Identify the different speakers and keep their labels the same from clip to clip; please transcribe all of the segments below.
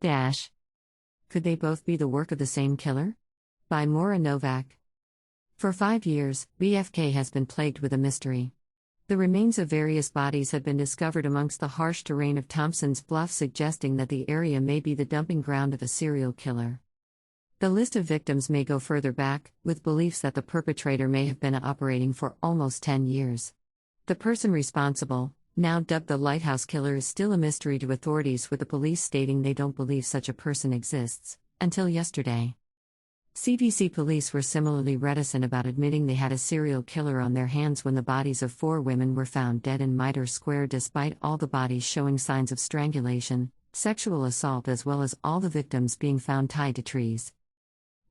Speaker 1: Dash. Could they both be the work of the same killer? By Maura Novak. For 5 years, BFK has been plagued with a mystery. The remains of various bodies have been discovered amongst the harsh terrain of Thompson's Bluff, suggesting that the area may be the dumping ground of a serial killer. The list of victims may go further back, with beliefs that the perpetrator may have been operating for almost 10 years. The person responsible, now dubbed the Lighthouse Killer, is still a mystery to authorities, with the police stating they don't believe such a person exists, until yesterday. CVC police were similarly reticent about admitting they had a serial killer on their hands when the bodies of 4 women were found dead in Mitre Square, despite all the bodies showing signs of strangulation, sexual assault, as well as all the victims being found tied to trees.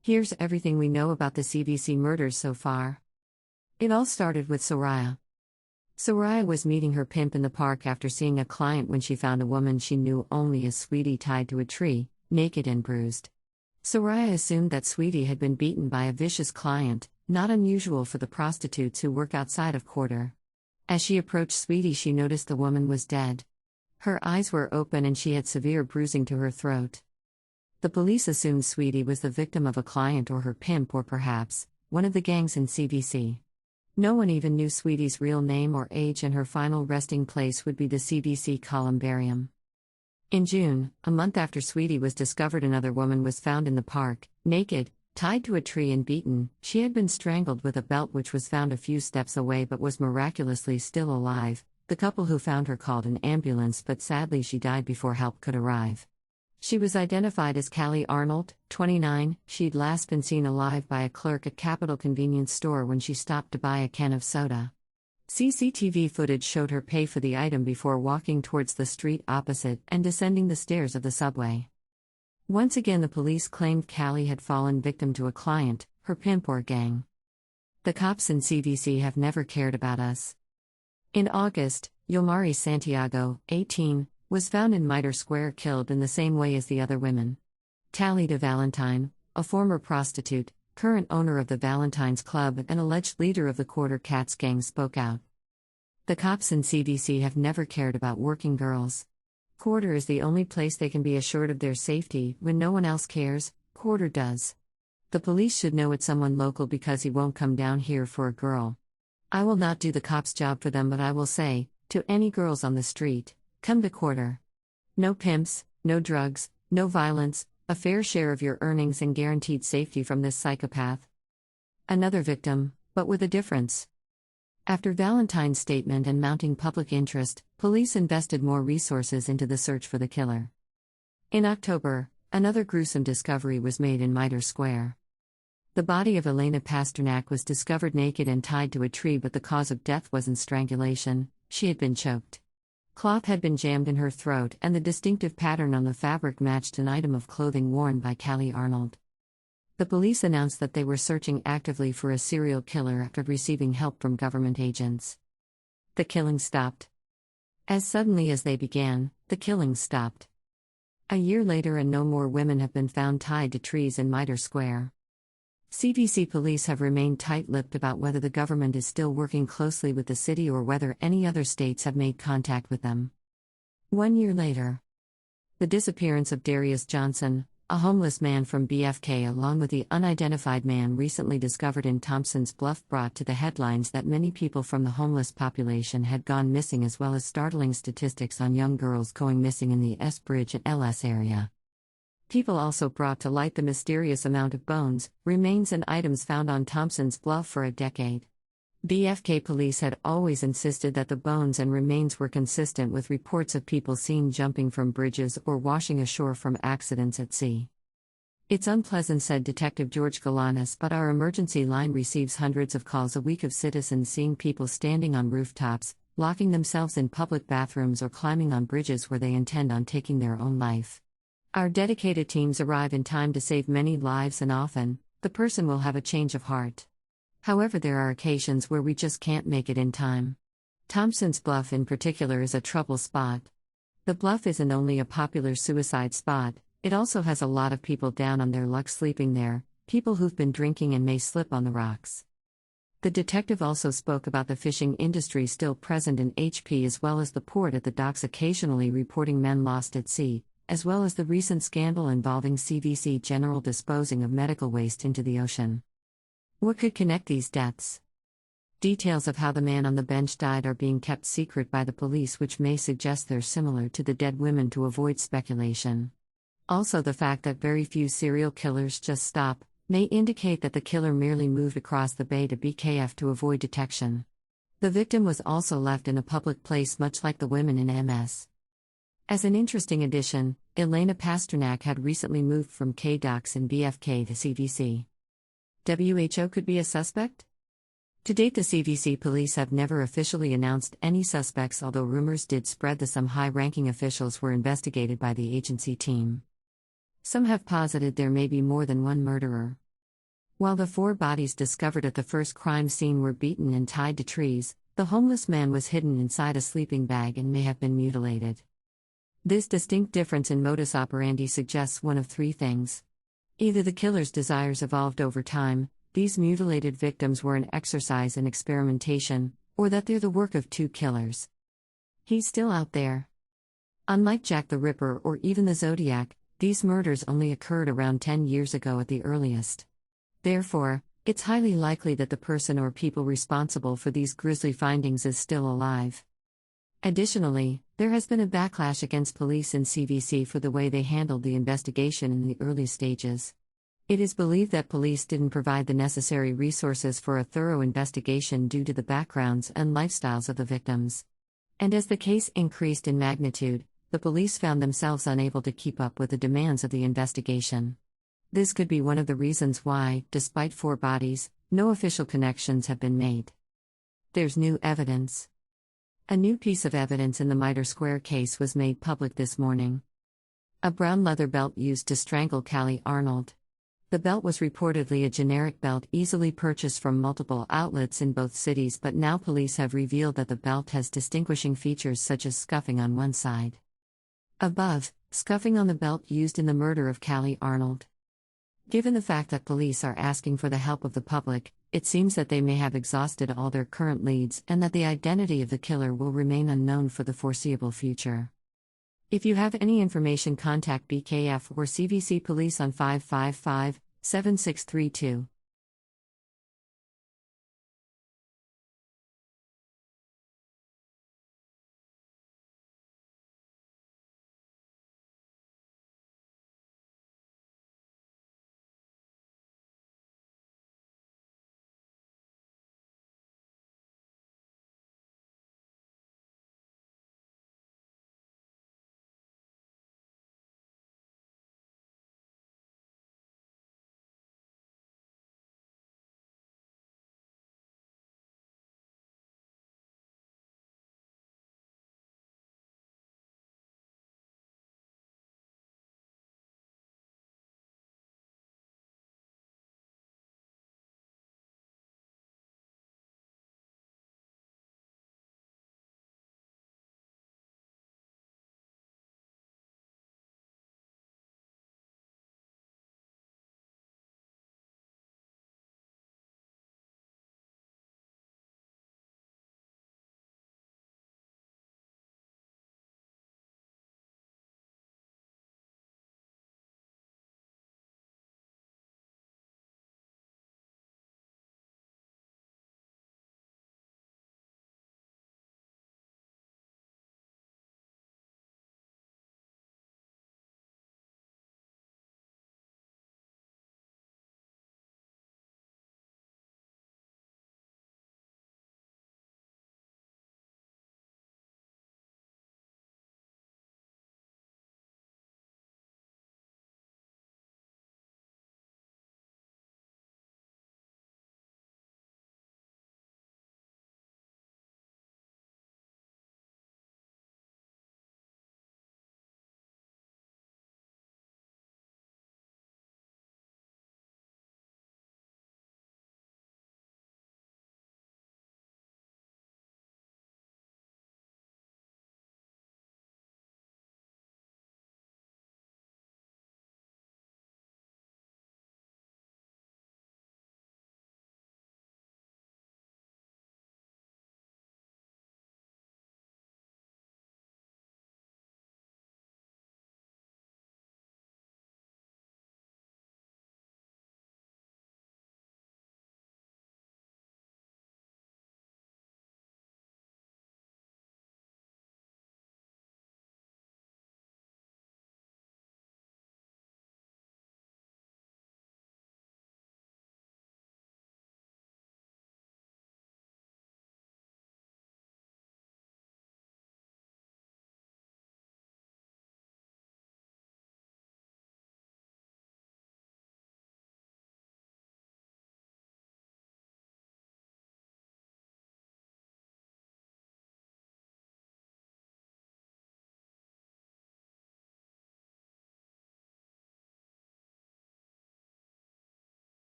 Speaker 1: Here's everything we know about the CVC murders so far. It all started with Soraya. Soraya was meeting her pimp in the park after seeing a client when she found a woman she knew only as Sweetie tied to a tree, naked and bruised. Soraya assumed that Sweetie had been beaten by a vicious client, not unusual for the prostitutes who work outside of Quarter. As she approached Sweetie, she noticed the woman was dead. Her eyes were open and she had severe bruising to her throat. The police assumed Sweetie was the victim of a client or her pimp, or perhaps one of the gangs in CVC. No one even knew Sweetie's real name or age, and her final resting place would be the CVC columbarium. In June, a month after Sweetie was discovered, another woman was found in the park, naked, tied to a tree and beaten. She had been strangled with a belt, which was found a few steps away but was miraculously still alive. The couple who found her called an ambulance, but sadly she died before help could arrive. She was identified as Callie Arnold, 29. She'd last been seen alive by a clerk at Capital Convenience Store when she stopped to buy a can of soda. CCTV footage showed her pay for the item before walking towards the street opposite and descending the stairs of the subway. Once again, the police claimed Callie had fallen victim to a client, her pimp, or gang. The cops in CVC have never cared about us. In August, Yomari Santiago, 18, was found in Mitre Square, killed in the same way as the other women. Talita Valentine, a former prostitute, current owner of the Valentine's Club and alleged leader of the Quarter Cats gang, spoke out. The cops in CVC have never cared about working girls. Quarter is the only place they can be assured of their safety. When no one else cares, Quarter does. The police should know it's someone local, because he won't come down here for a girl. I will not do the cops' job for them, but I will say, to any girls on the street, come to Quarter. No pimps, no drugs, no violence, a fair share of your earnings, and guaranteed safety from this psychopath. Another victim, but with a difference. After Valentine's statement and mounting public interest, police invested more resources into the search for the killer. In October, another gruesome discovery was made in Mitre Square. The body of Elena Pasternak was discovered naked and tied to a tree, but the cause of death wasn't strangulation. She had been choked. Cloth had been jammed in her throat, and the distinctive pattern on the fabric matched an item of clothing worn by Callie Arnold. The police announced that they were searching actively for a serial killer after receiving help from government agents. The killings stopped. As suddenly as they began, the killings stopped. A year later, and no more women have been found tied to trees in Mitre Square. CVC police have remained tight-lipped about whether the government is still working closely with the city or whether any other states have made contact with them. 1 year later. The disappearance of Darius Johnson, a homeless man from BFK, along with the unidentified man recently discovered in Thompson's Bluff, brought to the headlines that many people from the homeless population had gone missing, as well as startling statistics on young girls going missing in the S Bridge and LS area. People also brought to light the mysterious amount of bones, remains, and items found on Thompson's Bluff for a decade. BFK police had always insisted that the bones and remains were consistent with reports of people seen jumping from bridges or washing ashore from accidents at sea. "It's unpleasant," said Detective George Galanis, "but our emergency line receives hundreds of calls a week of citizens seeing people standing on rooftops, locking themselves in public bathrooms, or climbing on bridges where they intend on taking their own life. Our dedicated teams arrive in time to save many lives, and often, the person will have a change of heart. However, there are occasions where we just can't make it in time." Thompson's Bluff in particular is a trouble spot. The Bluff isn't only a popular suicide spot, it also has a lot of people down on their luck sleeping there, people who've been drinking and may slip on the rocks. The detective also spoke about the fishing industry still present in HP, as well as the port at the docks occasionally reporting men lost at sea, as well as the recent scandal involving CVC General disposing of medical waste into the ocean. What could connect these deaths? Details of how the man on the bench died are being kept secret by the police, which may suggest they're similar to the dead women to avoid speculation. Also, the fact that very few serial killers just stop may indicate that the killer merely moved across the bay to BKF to avoid detection. The victim was also left in a public place, much like the women in MS. As an interesting addition, Elena Pasternak had recently moved from K-Docs in BFK to CVC. WHO could be a suspect? To date, the CVC police have never officially announced any suspects, although rumors did spread that some high-ranking officials were investigated by the agency team. Some have posited there may be more than one murderer. While the 4 bodies discovered at the first crime scene were beaten and tied to trees, the homeless man was hidden inside a sleeping bag and may have been mutilated. This distinct difference in modus operandi suggests one of 3 things. Either the killer's desires evolved over time, these mutilated victims were an exercise in experimentation, or that they're the work of 2 killers. He's still out there. Unlike Jack the Ripper or even the Zodiac, these murders only occurred around 10 years ago at the earliest. Therefore, it's highly likely that the person or people responsible for these grisly findings is still alive. Additionally, there has been a backlash against police in CVC for the way they handled the investigation in the early stages. It is believed that police didn't provide the necessary resources for a thorough investigation due to the backgrounds and lifestyles of the victims. And as the case increased in magnitude, the police found themselves unable to keep up with the demands of the investigation. This could be one of the reasons why, despite 4 bodies, no official connections have been made. There's new evidence. A new piece of evidence in the Mitre Square case was made public this morning. A brown leather belt used to strangle Callie Arnold. The belt was reportedly a generic belt easily purchased from multiple outlets in both cities, but now police have revealed that the belt has distinguishing features such as scuffing on one side. Above, scuffing on the belt used in the murder of Callie Arnold. Given the fact that police are asking for the help of the public, it seems that they may have exhausted all their current leads and that the identity of the killer will remain unknown for the foreseeable future. If you have any information, contact BKF or CVC Police on 555-7632.